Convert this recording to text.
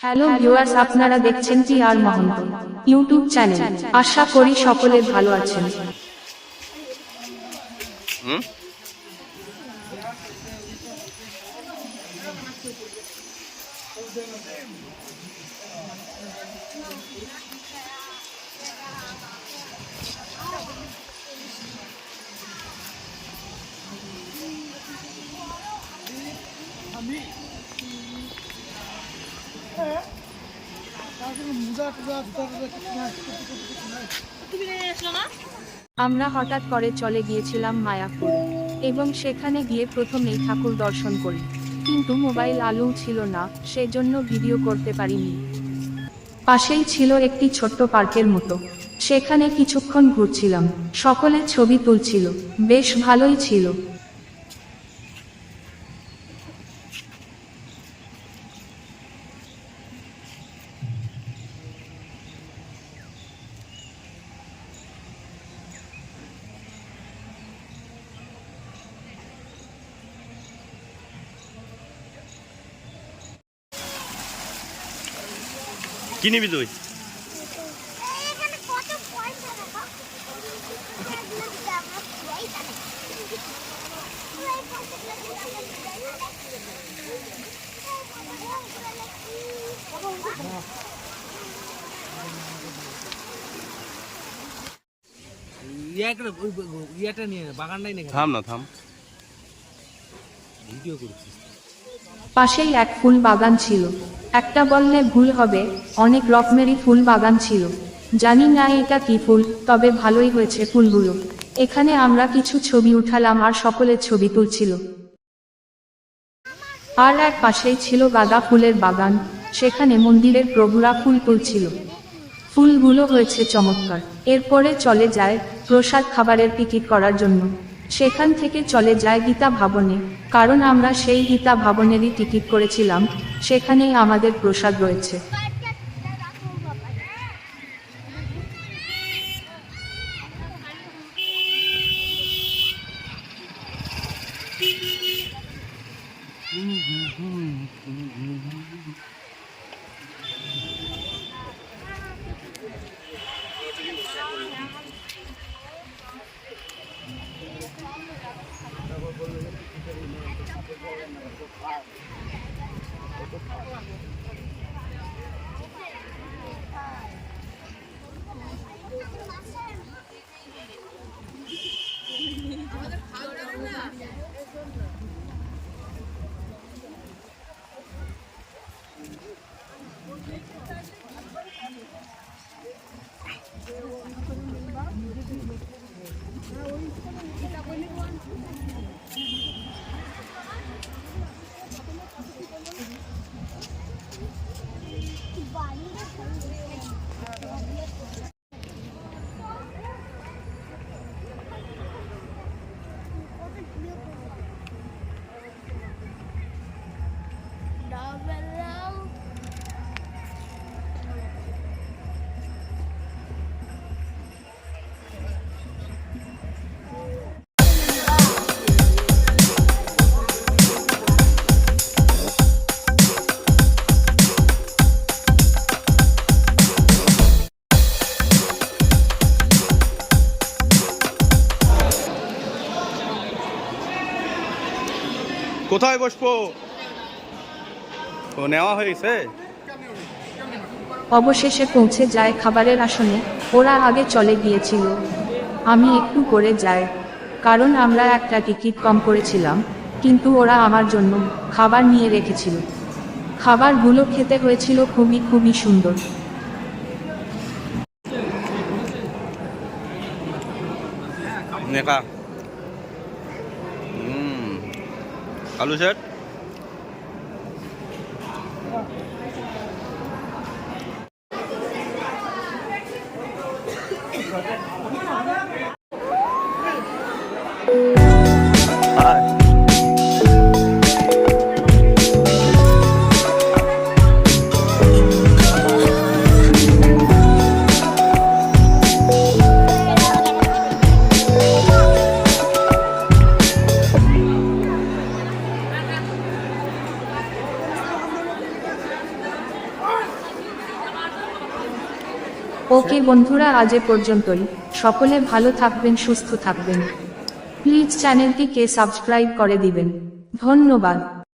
Hello viewers, আপনারা দেখছেন টি আর Mahanta YouTube channel. আশা করি সকলে ভালো আছেন। আমরা হঠাৎ করে চলে গিয়েছিলাম মায়াপুর এবং সেখানে গিয়ে প্রথমেই ঠাকুর দর্শন করি, কিন্তু মোবাইল আলো ছিল না, সেজন্য ভিডিও করতে পারিনি। পাশেই ছিল একটি ছোট্ট পার্কের মতো, সেখানে কিছুক্ষণ ঘুরছিলাম, সকলে ছবি তুলছিল, বেশ ভালোই ছিল। কি নিবি তুই? থাম না, থাম, ভিডিও করছিস। পাশেই এক ফুল বাগান ছিল, একটা বললে ভুল হবে, অনেক রকমেরই ফুল বাগান ছিল। জানি না এটা কি ফুল, তবে ভালোই হয়েছে ফুলগুলো। এখানে আমরা কিছু ছবি উঠালাম আর সকলের ছবি তুলছিল। আর এক পাশেই ছিল গাঁদা ফুলের বাগান, সেখানে মন্দিরের প্রভুরা ফুল তুলছিল। ফুলগুলো হয়েছে চমৎকার। এরপরে চলে যায় প্রসাদ খাবারের টিকিট করার জন্য। সেখান থেকে চলে যায় গীতা ভবনে, কারণ আমরা সেই গীতা ভবনেরই টিকিট করেছিলাম, সেখানেই আমাদের প্রসাদ রয়েছে। কোথায় বসবো? ও নেওয়া হয়েছে। অবশেষে পৌঁছে যায় খাবারের আসনে। ওরা আগে চলে গিয়েছিল, আমি একটু করে যাই, কারণ আমরা একটা টিকিট কম করেছিলাম, কিন্তু ওরা আমার জন্য খাবার নিয়ে রেখেছিল। খাবারগুলো খেতে হয়েছিল খুবই খুবই সুন্দর। নেকা আলু সেট। ওকে বন্ধুরা, আজ এ পর্যন্তই। সকলে ভালো থাকবেন, সুস্থ থাকবেন। প্লিজ চ্যানেলটিকে সাবস্ক্রাইব করে দিবেন। ধন্যবাদ।